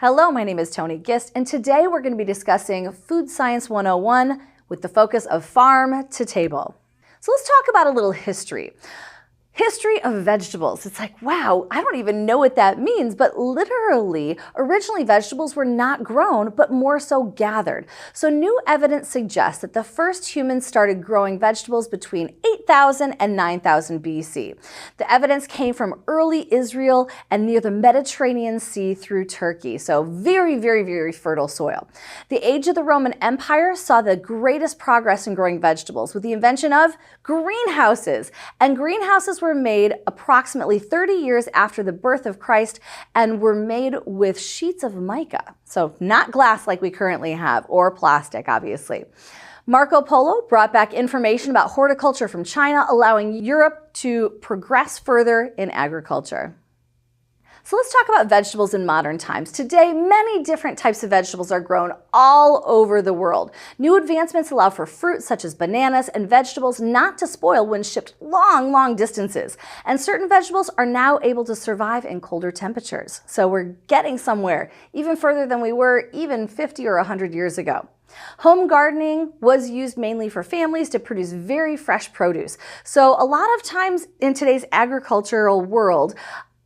Hello, my name is Toni Gist, and today we're going to be discussing Food Science 101 with the focus of farm to table. So let's talk about a little history. History of vegetables. It's like, wow, I don't even know what that means, but literally, originally vegetables were not grown, but more so gathered. So new evidence suggests that the first humans started growing vegetables between 8,000 and 9,000 BC. The evidence came from early Israel and near the Mediterranean Sea through Turkey. So very fertile soil. The age of the Roman Empire saw the greatest progress in growing vegetables with the invention of greenhouses. And greenhouses were made approximately 30 years after the birth of Christ and were made with sheets of mica. So not glass like we currently have, or plastic, obviously. Marco Polo brought back information about horticulture from China, allowing Europe to progress further in agriculture. So let's talk about vegetables in modern times. Today, many different types of vegetables are grown all over the world. New advancements allow for fruits such as bananas and vegetables not to spoil when shipped long distances. And certain vegetables are now able to survive in colder temperatures. So we're getting somewhere, even further than we were even 50 or 100 years ago. Home gardening was used mainly for families to produce very fresh produce. So a lot of times in today's agricultural world,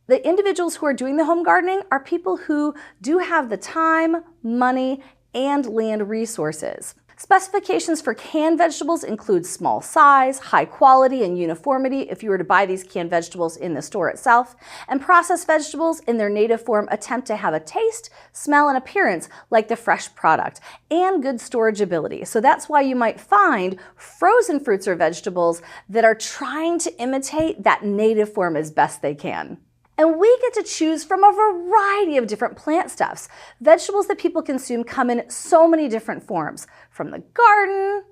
the individuals who are doing the home gardening are people who do have the time, money, and land resources. Specifications for canned vegetables include small size, high quality, and uniformity if you were to buy these canned vegetables in the store itself. And processed vegetables in their native form attempt to have a taste, smell, and appearance like the fresh product, and good storage ability. So that's why you might find frozen fruits or vegetables that are trying to imitate that native form as best they can. And we get to choose from a variety of different plant stuffs. Vegetables that people consume come in so many different forms, from the garden,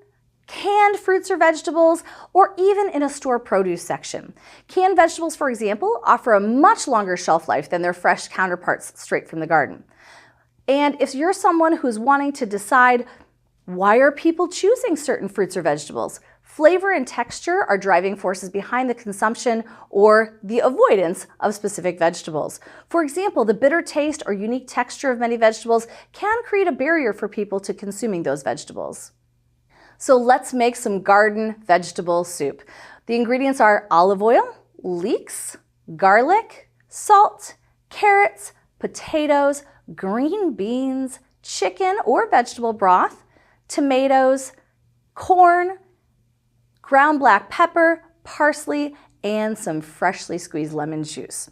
canned fruits or vegetables, or even in a store produce section. Canned vegetables, for example, offer a much longer shelf life than their fresh counterparts straight from the garden. And if you're someone who's wanting to decide, why are people choosing certain fruits or vegetables? Flavor and texture are driving forces behind the consumption or the avoidance of specific vegetables. For example, the bitter taste or unique texture of many vegetables can create a barrier for people to consuming those vegetables. So let's make some garden vegetable soup. The ingredients are olive oil, leeks, garlic, salt, carrots, potatoes, green beans, chicken or vegetable broth, tomatoes, corn, ground black pepper, parsley, and some freshly squeezed lemon juice.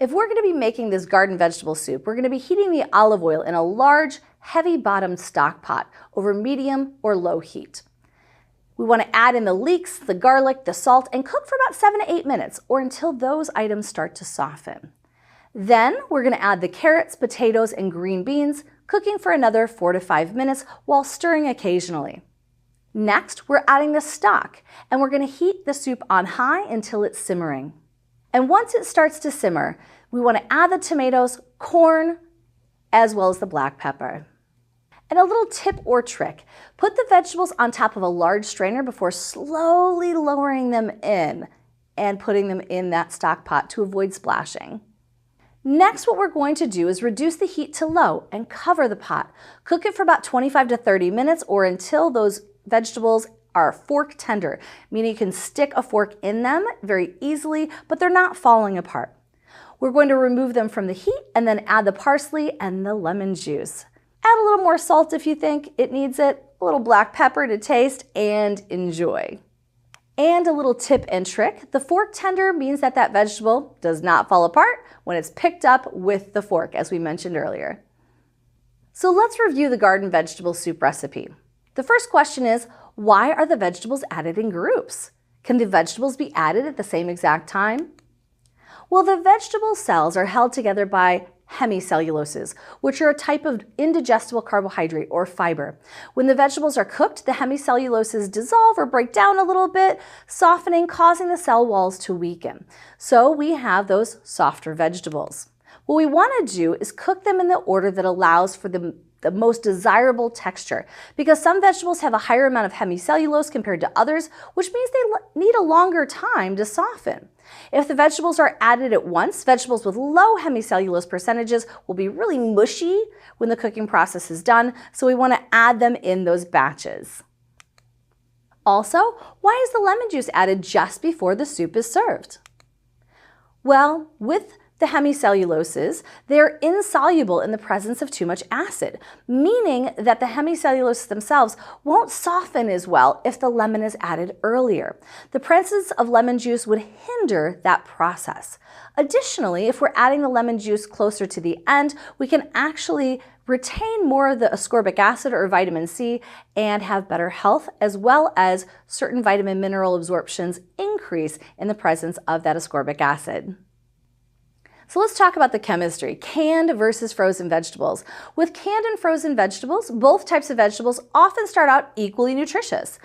If we're going to be making this garden vegetable soup, we're going to be heating the olive oil in a large, heavy-bottomed stock pot over medium or low heat. We want to add in the leeks, the garlic, the salt, and cook for about 7 to 8 minutes or until those items start to soften. Then we're going to add the carrots, potatoes, and green beans, cooking for another 4 to 5 minutes while stirring occasionally. Next, we're adding the stock, and we're going to heat the soup on high until it's simmering. And once it starts to simmer, we want to add the tomatoes, corn, as well as the black pepper. And a little tip or trick, put the vegetables on top of a large strainer before slowly lowering them in and putting them in that stock pot to avoid splashing. Next, what we're going to do is reduce the heat to low and cover the pot. Cook it for about 25 to 30 minutes or until those vegetables are fork tender, meaning you can stick a fork in them very easily, but they're not falling apart. We're going to remove them from the heat and then add the parsley and the lemon juice. Add a little more salt if you think it needs it, a little black pepper to taste, and enjoy. And a little tip and trick, the fork tender means that that vegetable does not fall apart when it's picked up with the fork, as we mentioned earlier. So let's review the garden vegetable soup recipe. The first question is, why are the vegetables added in groups? Can the vegetables be added at the same exact time? Well, the vegetable cells are held together by hemicelluloses, which are a type of indigestible carbohydrate or fiber. When the vegetables are cooked, the hemicelluloses dissolve or break down a little bit, softening, causing the cell walls to weaken. So we have those softer vegetables. What we want to do is cook them in the order that allows for the the most desirable texture, because some vegetables have a higher amount of hemicellulose compared to others, which means they need a longer time to soften. If the vegetables are added at once, vegetables with low hemicellulose percentages will be really mushy when the cooking process is done, so we want to add them in those batches. Also, why is the lemon juice added just before the soup is served? Well, with the hemicelluloses, they're insoluble in the presence of too much acid, meaning that the hemicelluloses themselves won't soften as well if the lemon is added earlier. The presence of lemon juice would hinder that process. Additionally, if we're adding the lemon juice closer to the end, we can actually retain more of the ascorbic acid or vitamin C and have better health, as well as certain vitamin mineral absorptions increase in the presence of that ascorbic acid. So let's talk about the chemistry, canned versus frozen vegetables. With canned and frozen vegetables, both types of vegetables often start out equally nutritious.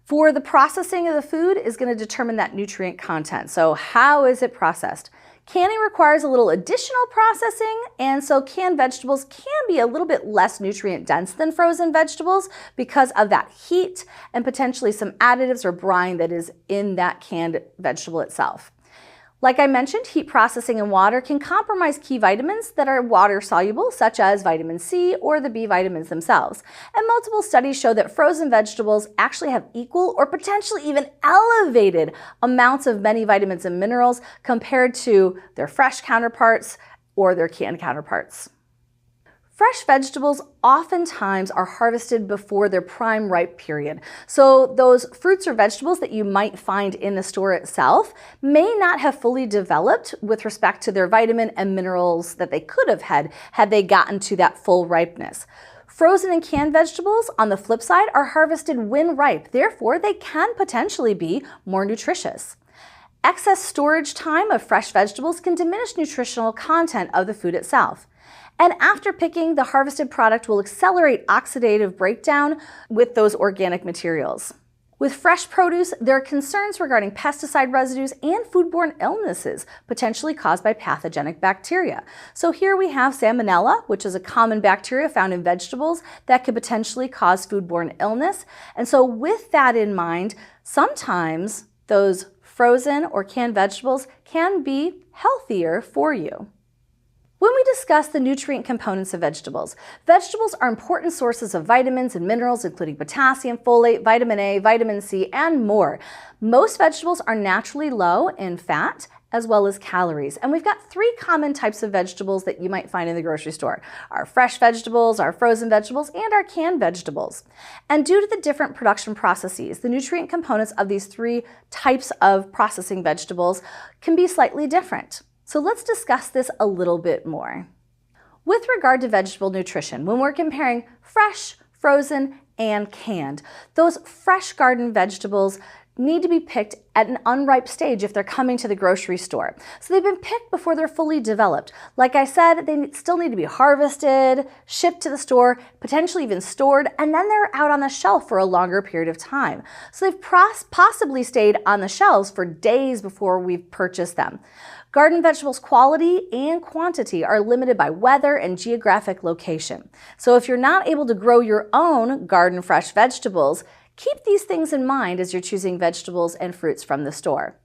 For the processing of the food is going to determine that nutrient content. So how is it processed? Canning requires a little additional processing, and so canned vegetables can be a little bit less nutrient dense than frozen vegetables because of that heat and potentially some additives or brine that is in that canned vegetable itself. Like I mentioned, heat processing in water can compromise key vitamins that are water soluble, such as vitamin C or the B vitamins themselves. And multiple studies show that frozen vegetables actually have equal or potentially even elevated amounts of many vitamins and minerals compared to their fresh counterparts or their canned counterparts. Fresh vegetables oftentimes are harvested before their prime ripe period. So those fruits or vegetables that you might find in the store itself may not have fully developed with respect to their vitamin and minerals that they could have had they gotten to that full ripeness. Frozen and canned vegetables, on the flip side, are harvested when ripe. Therefore, they can potentially be more nutritious. Excess storage time of fresh vegetables can diminish nutritional content of the food itself. And after picking, the harvested product will accelerate oxidative breakdown with those organic materials. With fresh produce, there are concerns regarding pesticide residues and foodborne illnesses potentially caused by pathogenic bacteria. So here we have Salmonella, which is a common bacteria found in vegetables that could potentially cause foodborne illness. And so with that in mind, sometimes those frozen or canned vegetables can be healthier for you. When we discuss the nutrient components of vegetables, vegetables are important sources of vitamins and minerals, including potassium, folate, vitamin A, vitamin C, and more. Most vegetables are naturally low in fat as well as calories. And we've got three common types of vegetables that you might find in the grocery store: our fresh vegetables, our frozen vegetables, and our canned vegetables. And due to the different production processes, the nutrient components of these three types of processing vegetables can be slightly different. So let's discuss this a little bit more. With regard to vegetable nutrition, when we're comparing fresh, frozen, and canned, those fresh garden vegetables need to be picked at an unripe stage if they're coming to the grocery store. So they've been picked before they're fully developed. Like I said, they still need to be harvested, shipped to the store, potentially even stored, and then they're out on the shelf for a longer period of time. So they've possibly stayed on the shelves for days before we've purchased them. Garden vegetables' quality and quantity are limited by weather and geographic location. So if you're not able to grow your own garden fresh vegetables, keep these things in mind as you're choosing vegetables and fruits from the store.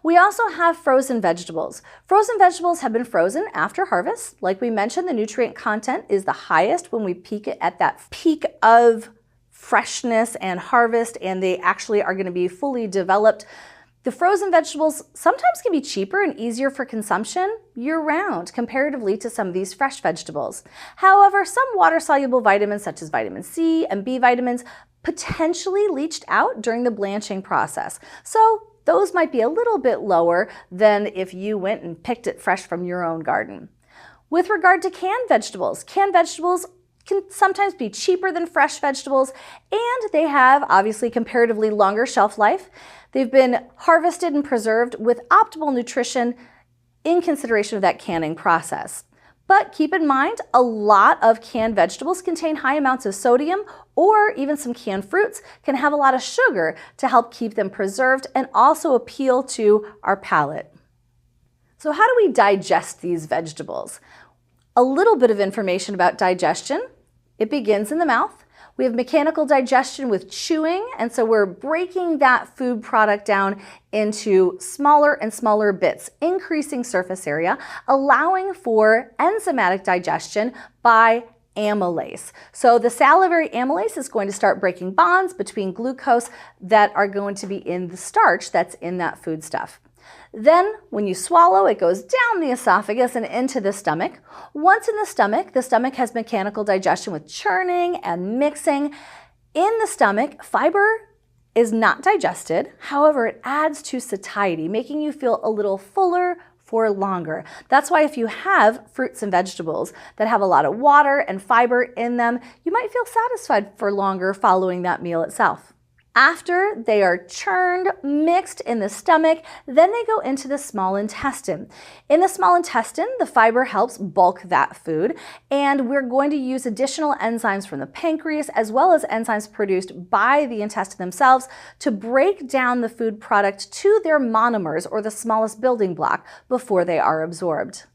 We also have frozen vegetables. Frozen vegetables have been frozen after harvest. Like we mentioned, the nutrient content is the highest when we peak it at that peak of freshness and harvest, and they actually are going to be fully developed. The frozen vegetables sometimes can be cheaper and easier for consumption year-round comparatively to some of these fresh vegetables. However, some water-soluble vitamins such as vitamin C and B vitamins potentially leached out during the blanching process. So those might be a little bit lower than if you went and picked it fresh from your own garden. With regard to canned vegetables can sometimes be cheaper than fresh vegetables, and they have obviously comparatively longer shelf life. They've been harvested and preserved with optimal nutrition in consideration of that canning process. But keep in mind, a lot of canned vegetables contain high amounts of sodium, or even some canned fruits can have a lot of sugar to help keep them preserved and also appeal to our palate. So how do we digest these vegetables? A little bit of information about digestion. It begins in the mouth. We have mechanical digestion with chewing, and so we're breaking that food product down into smaller and smaller bits, increasing surface area, allowing for enzymatic digestion by amylase. So the salivary amylase is going to start breaking bonds between glucose that are going to be in the starch that's in that foodstuff. Then when you swallow, it goes down the esophagus and into the stomach. Once in the stomach has mechanical digestion with churning and mixing. In the stomach, fiber is not digested. However, it adds to satiety, making you feel a little fuller for longer. That's why if you have fruits and vegetables that have a lot of water and fiber in them, you might feel satisfied for longer following that meal itself. After they are churned, mixed in the stomach, then they go into the small intestine. In the small intestine, the fiber helps bulk that food, and we're going to use additional enzymes from the pancreas as well as enzymes produced by the intestine themselves to break down the food product to their monomers, or the smallest building block, before they are absorbed.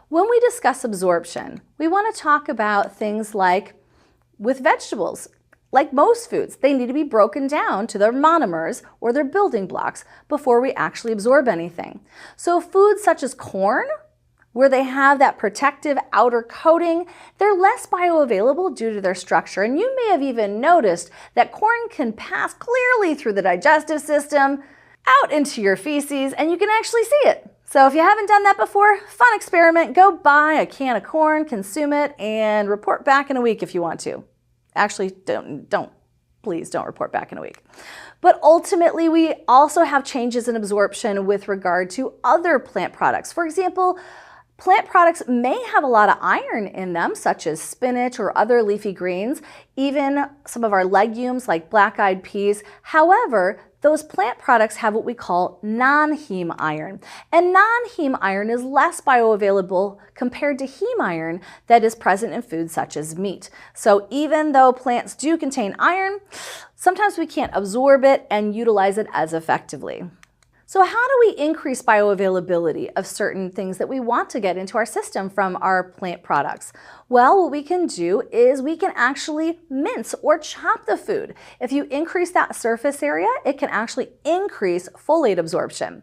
When we discuss absorption, we want to talk about things like with vegetables. Like most foods, they need to be broken down to their monomers or their building blocks before we actually absorb anything. So foods such as corn, where they have that protective outer coating, they're less bioavailable due to their structure. And you may have even noticed that corn can pass clearly through the digestive system, out into your feces, and you can actually see it. So if you haven't done that before, fun experiment. Go buy a can of corn, consume it, and report back in a week if you want to. Actually, please don't report back in a week. But ultimately, we also have changes in absorption with regard to other plant products. For example, plant products may have a lot of iron in them, such as spinach or other leafy greens, even some of our legumes like black-eyed peas. However, those plant products have what we call non-heme iron. And non-heme iron is less bioavailable compared to heme iron that is present in foods such as meat. So even though plants do contain iron, sometimes we can't absorb it and utilize it as effectively. So how do we increase bioavailability of certain things that we want to get into our system from our plant products? Well, what we can do is we can actually mince or chop the food. If you increase that surface area, it can actually increase folate absorption.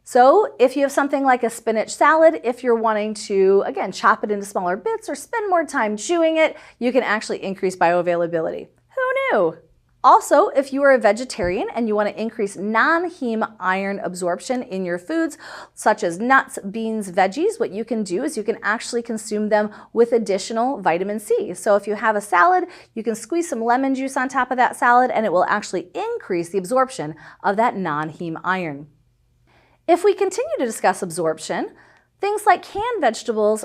So if you have something like a spinach salad, if you're wanting to, again, chop it into smaller bits or spend more time chewing it, you can actually increase bioavailability. Who knew? Also, if you are a vegetarian and you want to increase non-heme iron absorption in your foods, such as nuts, beans, veggies, what you can do is you can actually consume them with additional vitamin C. So if you have a salad, you can squeeze some lemon juice on top of that salad and it will actually increase the absorption of that non-heme iron. If we continue to discuss absorption, things like canned vegetables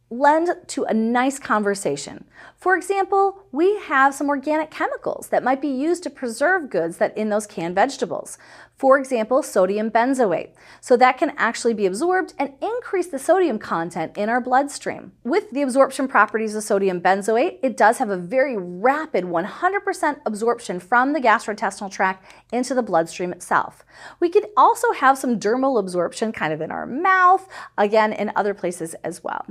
lend to a nice conversation. For example, we have some organic chemicals that might be used to preserve goods that in those canned vegetables. For example, sodium benzoate. So that can actually be absorbed and increase the sodium content in our bloodstream. With the absorption properties of sodium benzoate, it does have a very rapid 100% absorption from the gastrointestinal tract into the bloodstream itself. We could also have some dermal absorption kind of in our mouth, again, in other places as well.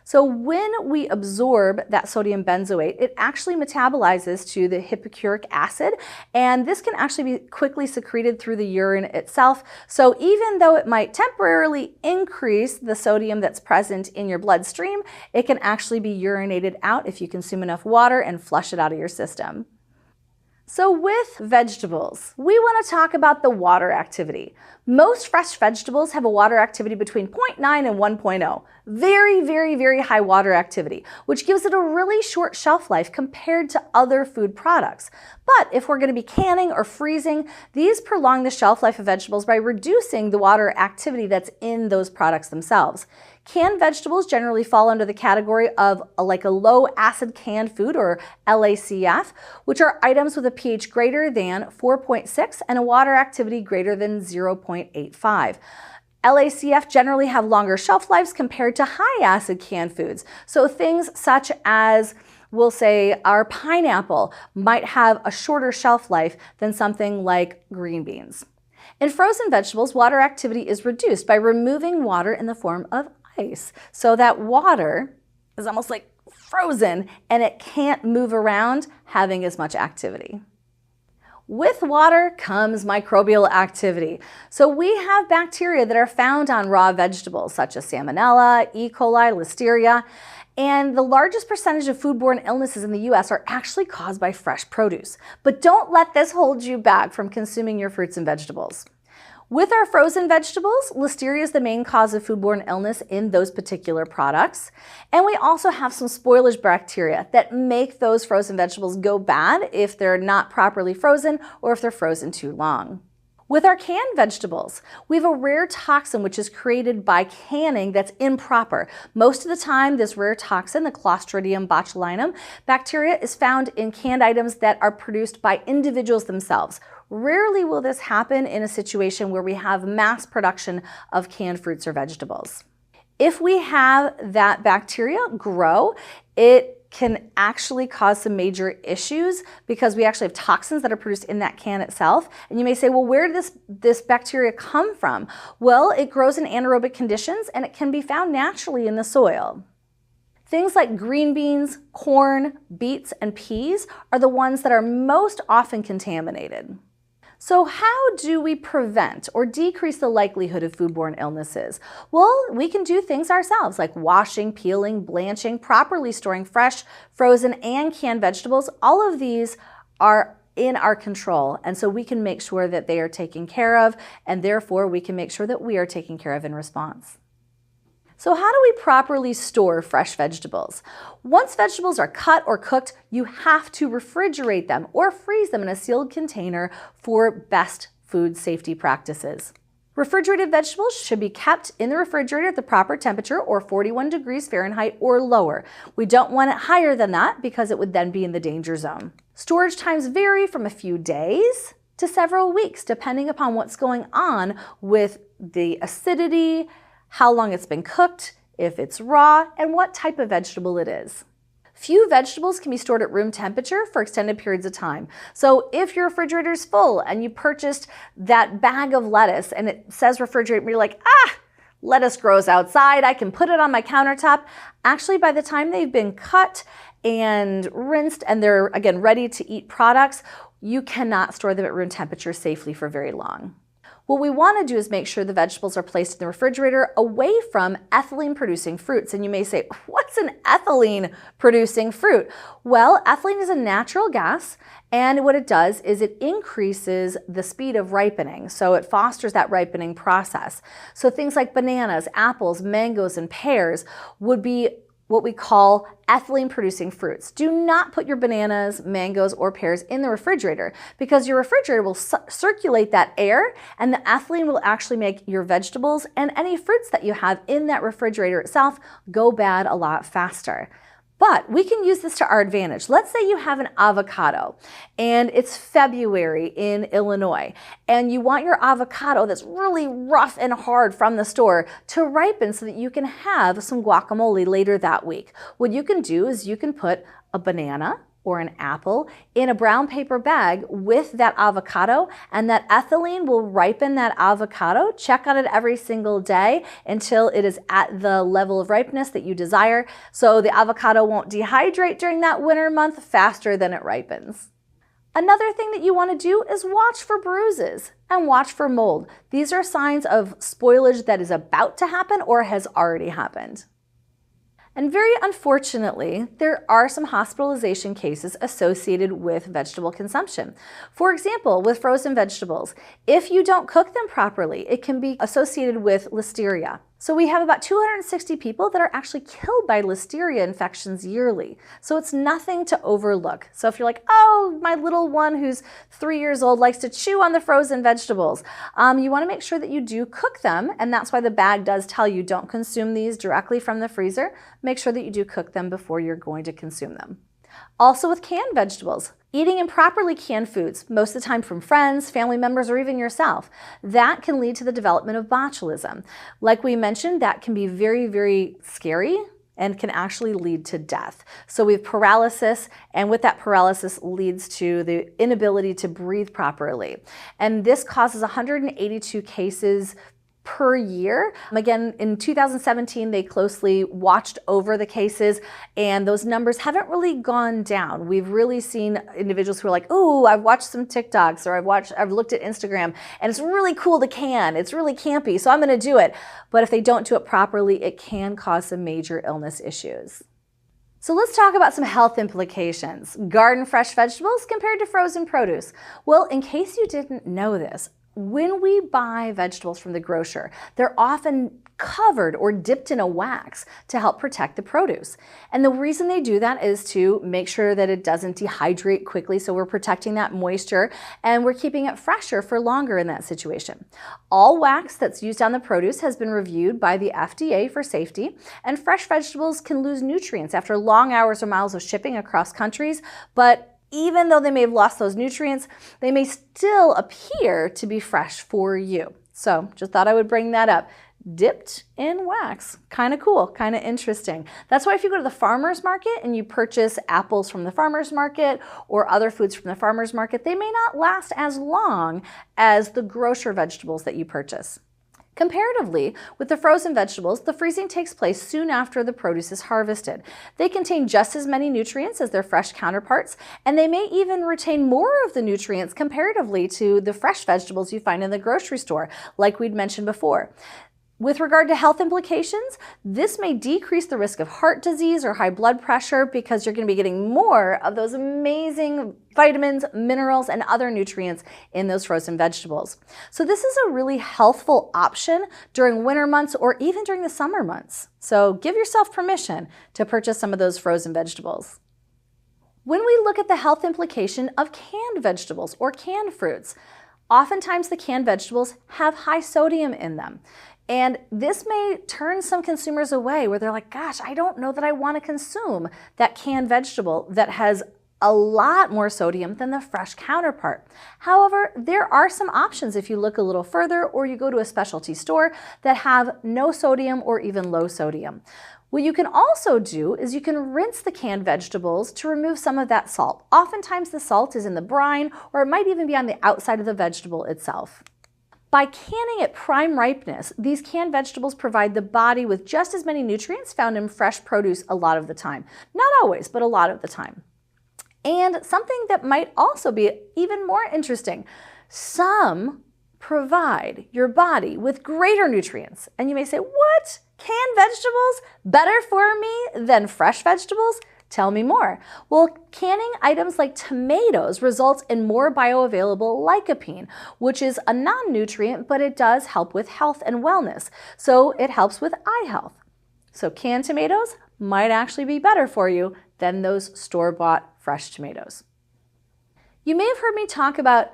So when we absorb that sodium benzoate, it actually metabolizes to the hippochloric acid, and this can actually be quickly secreted through the urine itself. So even though it might temporarily increase the sodium that's present in your bloodstream, it can actually be urinated out if you consume enough water and flush it out of your system. So with vegetables, we want to talk about the water activity. Most fresh vegetables have a water activity between 0.9 and 1.0. Very, very, very high water activity, which gives it a really short shelf life compared to other food products. But if we're going to be canning or freezing, these prolong the shelf life of vegetables by reducing the water activity that's in those products themselves. Canned vegetables generally fall under the category of a low acid canned food, or LACF, which are items with a pH greater than 4.6 and a water activity greater than 0.85. LACF generally have longer shelf lives compared to high acid canned foods. So things such as, we'll say, our pineapple might have a shorter shelf life than something like green beans. In frozen vegetables, water activity is reduced by removing water in the form of ice. So that water is almost like frozen and it can't move around having as much activity. With water comes microbial activity. So we have bacteria that are found on raw vegetables such as Salmonella, E. coli, Listeria, and the largest percentage of foodborne illnesses in the US are actually caused by fresh produce. But don't let this hold you back from consuming your fruits and vegetables. With our frozen vegetables, Listeria is the main cause of foodborne illness in those particular products. And we also have some spoilage bacteria that make those frozen vegetables go bad if they're not properly frozen or if they're frozen too long. With our canned vegetables, we have a rare toxin which is created by canning that's improper. Most of the time, this rare toxin, the Clostridium botulinum bacteria, is found in canned items that are produced by individuals themselves. Rarely will this happen in a situation where we have mass production of canned fruits or vegetables. If we have that bacteria grow, it can actually cause some major issues because we actually have toxins that are produced in that can itself. And you may say, well, where did this bacteria come from? Well, it grows in anaerobic conditions and it can be found naturally in the soil. Things like green beans, corn, beets, and peas are the ones that are most often contaminated. So how do we prevent or decrease the likelihood of foodborne illnesses? Well, we can do things ourselves like washing, peeling, blanching, properly storing fresh, frozen, and canned vegetables. All of these are in our control, and so we can make sure that they are taken care of, and therefore we can make sure that we are taken care of in response. So how do we properly store fresh vegetables? Once vegetables are cut or cooked, you have to refrigerate them or freeze them in a sealed container for best food safety practices. Refrigerated vegetables should be kept in the refrigerator at the proper temperature or 41 degrees Fahrenheit or lower. We don't want it higher than that because it would then be in the danger zone. Storage times vary from a few days to several weeks depending upon what's going on with the acidity, how long it's been cooked, if it's raw, and what type of vegetable it is. Few vegetables can be stored at room temperature for extended periods of time. So if your refrigerator is full and you purchased that bag of lettuce and it says refrigerate, but you're like, lettuce grows outside, I can put it on my countertop. Actually, by the time they've been cut and rinsed and they're, again, ready to eat products, you cannot store them at room temperature safely for very long. What we want to do is make sure the vegetables are placed in the refrigerator away from ethylene-producing fruits. And you may say, what's an ethylene-producing fruit? Well, ethylene is a natural gas, and what it does is it increases the speed of ripening. So it fosters that ripening process. So things like bananas, apples, mangoes, and pears would be what we call ethylene-producing fruits. Do not put your bananas, mangoes, or pears in the refrigerator because your refrigerator will circulate that air and the ethylene will actually make your vegetables and any fruits that you have in that refrigerator itself go bad a lot faster. But we can use this to our advantage. Let's say you have an avocado and it's February in Illinois and you want your avocado that's really rough and hard from the store to ripen so that you can have some guacamole later that week. What you can do is you can put a banana or an apple in a brown paper bag with that avocado, and that ethylene will ripen that avocado. Check on it every single day until it is at the level of ripeness that you desire, so the avocado won't dehydrate during that winter month faster than it ripens. Another thing that you want to do is watch for bruises and watch for mold. These are signs of spoilage that is about to happen or has already happened. And very unfortunately, there are some hospitalization cases associated with vegetable consumption. For example, with frozen vegetables, if you don't cook them properly, it can be associated with Listeria. So we have about 260 people that are actually killed by Listeria infections yearly. So it's nothing to overlook. So if you're like, oh, my little one who's 3 years old likes to chew on the frozen vegetables, you want to make sure that you do cook them. And that's why the bag does tell you don't consume these directly from the freezer. Make sure that you do cook them before you're going to consume them. Also with canned vegetables, eating improperly canned foods, most of the time from friends, family members, or even yourself, that can lead to the development of botulism. Like we mentioned, that can be very, very scary and can actually lead to death. So we have paralysis, and with that paralysis leads to the inability to breathe properly. And this causes 182 cases per year. Again, in 2017, they closely watched over the cases, and those numbers haven't really gone down. We've really seen individuals who are like, oh, I've watched some TikToks, or I've looked at Instagram, and it's really cool to can. It's really campy, so I'm gonna do it. But if they don't do it properly, it can cause some major illness issues. So let's talk about some health implications. Garden fresh vegetables compared to frozen produce. Well, in case you didn't know this, when we buy vegetables from the grocer, they're often covered or dipped in a wax to help protect the produce. And the reason they do that is to make sure that it doesn't dehydrate quickly, so we're protecting that moisture and we're keeping it fresher for longer in that situation. All wax that's used on the produce has been reviewed by the FDA for safety, and fresh vegetables can lose nutrients after long hours or miles of shipping across countries, but even though they may have lost those nutrients, they may still appear to be fresh for you. So just thought I would bring that up. Dipped in wax. Kind of cool, kind of interesting. That's why if you go to the farmer's market and you purchase apples from the farmer's market or other foods from the farmer's market, they may not last as long as the grocer vegetables that you purchase. Comparatively, with the frozen vegetables, the freezing takes place soon after the produce is harvested. They contain just as many nutrients as their fresh counterparts, and they may even retain more of the nutrients comparatively to the fresh vegetables you find in the grocery store, like we'd mentioned before. With regard to health implications, this may decrease the risk of heart disease or high blood pressure because you're going to be getting more of those amazing vitamins, minerals, and other nutrients in those frozen vegetables. So this is a really healthful option during winter months or even during the summer months. So give yourself permission to purchase some of those frozen vegetables. When we look at the health implication of canned vegetables or canned fruits, oftentimes the canned vegetables have high sodium in them. And this may turn some consumers away where they're like, gosh, I don't know that I want to consume that canned vegetable that has a lot more sodium than the fresh counterpart. However, there are some options if you look a little further or you go to a specialty store that have no sodium or even low sodium. What you can also do is you can rinse the canned vegetables to remove some of that salt. Oftentimes the salt is in the brine, or it might even be on the outside of the vegetable itself. By canning at prime ripeness, these canned vegetables provide the body with just as many nutrients found in fresh produce a lot of the time. Not always, but a lot of the time. And something that might also be even more interesting, some provide your body with greater nutrients. And you may say, what? Canned vegetables better for me than fresh vegetables? Tell me more. Well, canning items like tomatoes results in more bioavailable lycopene, which is a non-nutrient, but it does help with health and wellness. So it helps with eye health. So canned tomatoes might actually be better for you than those store-bought fresh tomatoes. You may have heard me talk about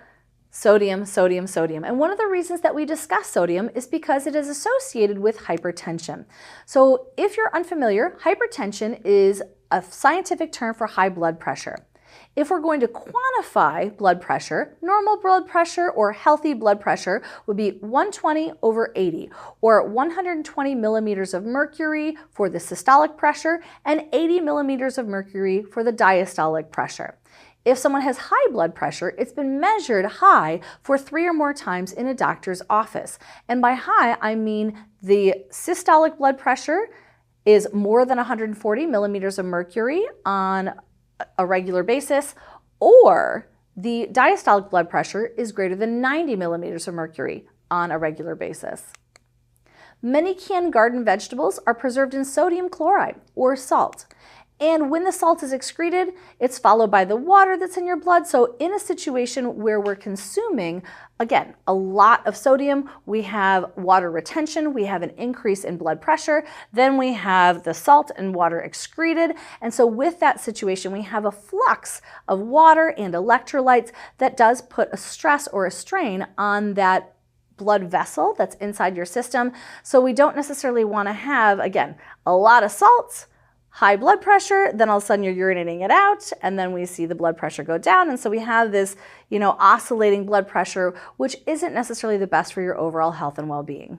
sodium, sodium, sodium. And one of the reasons that we discuss sodium is because it is associated with hypertension. So if you're unfamiliar, hypertension is a scientific term for high blood pressure. If we're going to quantify blood pressure, normal blood pressure or healthy blood pressure would be 120/80, or 120 millimeters of mercury for the systolic pressure and 80 millimeters of mercury for the diastolic pressure. If someone has high blood pressure, it's been measured high for 3 or more times in a doctor's office. And by high, I mean the systolic blood pressure is more than 140 millimeters of mercury on a regular basis, or the diastolic blood pressure is greater than 90 millimeters of mercury on a regular basis. Many canned garden vegetables are preserved in sodium chloride or salt. And when the salt is excreted, it's followed by the water that's in your blood. So in a situation where we're consuming, again, a lot of sodium, we have water retention, we have an increase in blood pressure, then we have the salt and water excreted. And so with that situation, we have a flux of water and electrolytes that does put a stress or a strain on that blood vessel that's inside your system. So we don't necessarily want to have, again, a lot of salts, high blood pressure, then all of a sudden you're urinating it out, and then we see the blood pressure go down. And so we have this, oscillating blood pressure, which isn't necessarily the best for your overall health and well-being.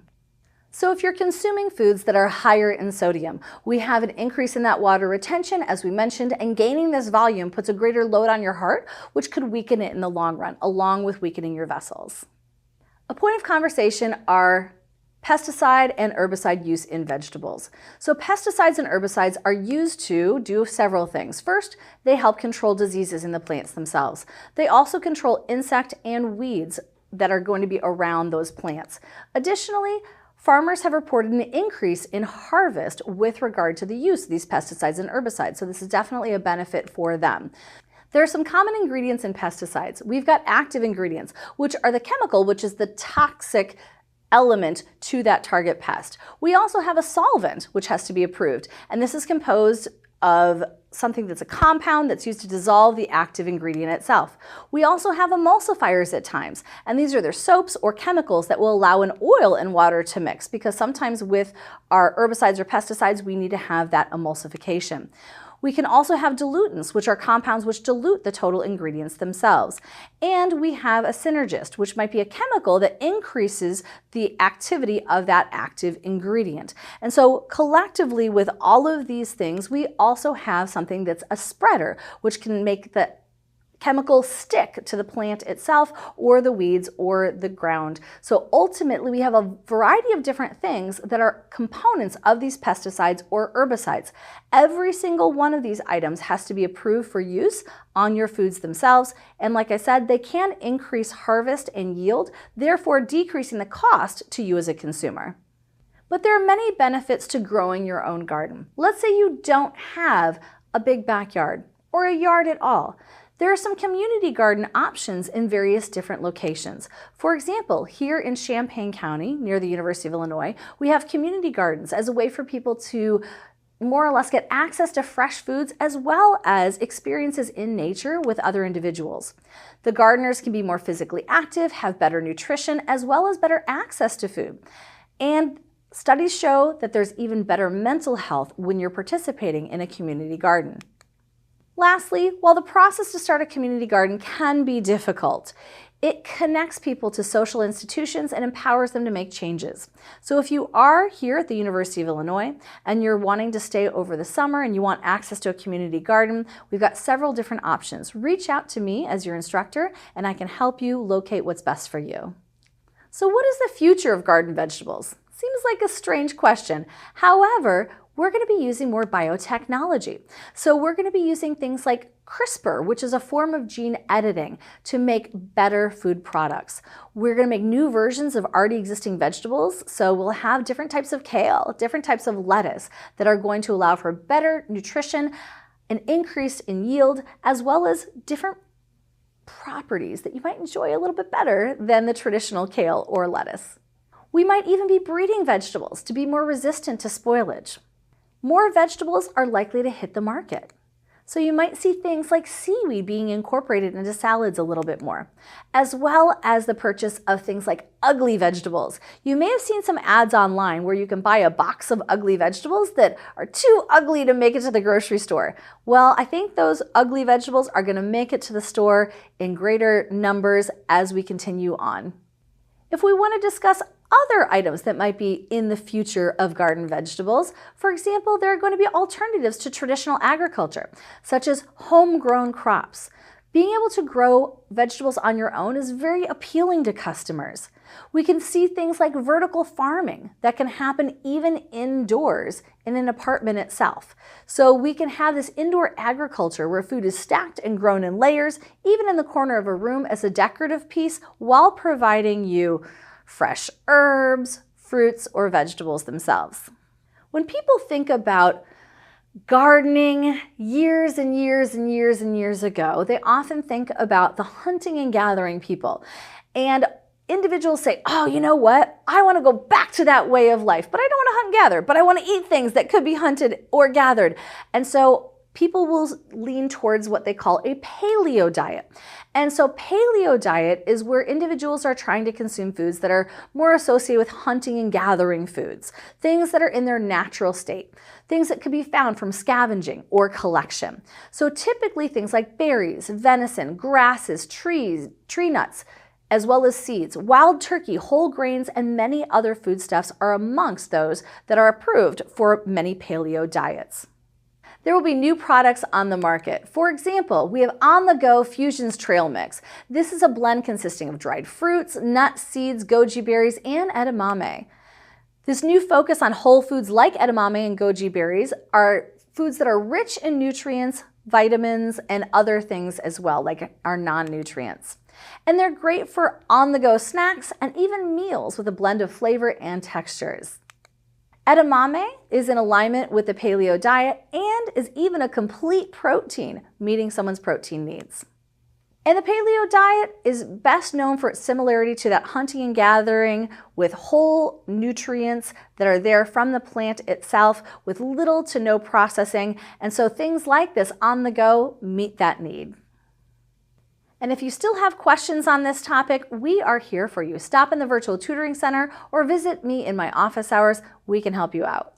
So if you're consuming foods that are higher in sodium, we have an increase in that water retention, as we mentioned, and gaining this volume puts a greater load on your heart, which could weaken it in the long run, along with weakening your vessels. A point of conversation are pesticide and herbicide use in vegetables. So pesticides and herbicides are used to do several things. First, they help control diseases in the plants themselves. They also control insect and weeds that are going to be around those plants. Additionally, farmers have reported an increase in harvest with regard to the use of these pesticides and herbicides, so this is definitely a benefit for them. There are some common ingredients in pesticides. We've got active ingredients, which are the chemical, which is the toxic element to that target pest. We also have a solvent, which has to be approved, and this is composed of something that's a compound that's used to dissolve the active ingredient itself. We also have emulsifiers at times, and these are their soaps or chemicals that will allow an oil and water to mix, because sometimes with our herbicides or pesticides, we need to have that emulsification. We can also have dilutants, which are compounds which dilute the total ingredients themselves. And we have a synergist, which might be a chemical that increases the activity of that active ingredient. And so collectively with all of these things, we also have something that's a spreader, which can make the chemicals stick to the plant itself or the weeds or the ground. So ultimately we have a variety of different things that are components of these pesticides or herbicides. Every single one of these items has to be approved for use on your foods themselves. And like I said, they can increase harvest and yield, therefore decreasing the cost to you as a consumer. But there are many benefits to growing your own garden. Let's say you don't have a big backyard or a yard at all. There are some community garden options in various different locations. For example, here in Champaign County, near the University of Illinois, we have community gardens as a way for people to more or less get access to fresh foods as well as experiences in nature with other individuals. The gardeners can be more physically active, have better nutrition, as well as better access to food. And studies show that there's even better mental health when you're participating in a community garden. Lastly, while the process to start a community garden can be difficult, it connects people to social institutions and empowers them to make changes. So if you are here at the University of Illinois and you're wanting to stay over the summer and you want access to a community garden, we've got several different options. Reach out to me as your instructor and I can help you locate what's best for you. So what is the future of garden vegetables? Seems like a strange question. However, we're going to be using more biotechnology. So we're going to be using things like CRISPR, which is a form of gene editing to make better food products. We're going to make new versions of already existing vegetables. So we'll have different types of kale, different types of lettuce that are going to allow for better nutrition, an increase in yield, as well as different properties that you might enjoy a little bit better than the traditional kale or lettuce. We might even be breeding vegetables to be more resistant to spoilage. More vegetables are likely to hit the market. So you might see things like seaweed being incorporated into salads a little bit more, as well as the purchase of things like ugly vegetables. You may have seen some ads online where you can buy a box of ugly vegetables that are too ugly to make it to the grocery store. Well, I think those ugly vegetables are going to make it to the store in greater numbers as we continue on. If we want to discuss other items that might be in the future of garden vegetables, for example, there are going to be alternatives to traditional agriculture, such as homegrown crops. Being able to grow vegetables on your own is very appealing to customers. We can see things like vertical farming that can happen even indoors in an apartment itself. So we can have this indoor agriculture where food is stacked and grown in layers, even in the corner of a room as a decorative piece, while providing you fresh herbs, fruits, or vegetables themselves. When people think about gardening years and years and years and years ago, they often think about the hunting and gathering people. And individuals say, oh, you know what? I want to go back to that way of life, but I don't want to hunt and gather, but I want to eat things that could be hunted or gathered. And so people will lean towards what they call a paleo diet. And so paleo diet is where individuals are trying to consume foods that are more associated with hunting and gathering foods, things that are in their natural state, things that could be found from scavenging or collection. So typically things like berries, venison, grasses, trees, tree nuts, as well as seeds, wild turkey, whole grains, and many other foodstuffs are amongst those that are approved for many paleo diets. There will be new products on the market. For example, we have on-the-go Fusions Trail Mix. This is a blend consisting of dried fruits, nuts, seeds, goji berries, and edamame. This new focus on whole foods like edamame and goji berries are foods that are rich in nutrients, vitamins, and other things as well, like our non-nutrients. And they're great for on-the-go snacks and even meals with a blend of flavor and textures. Edamame is in alignment with the paleo diet and is even a complete protein, meeting someone's protein needs. And the paleo diet is best known for its similarity to that hunting and gathering with whole nutrients that are there from the plant itself with little to no processing. And so things like this on the go meet that need. And if you still have questions on this topic, we are here for you. Stop in the Virtual Tutoring Center or visit me in my office hours. We can help you out.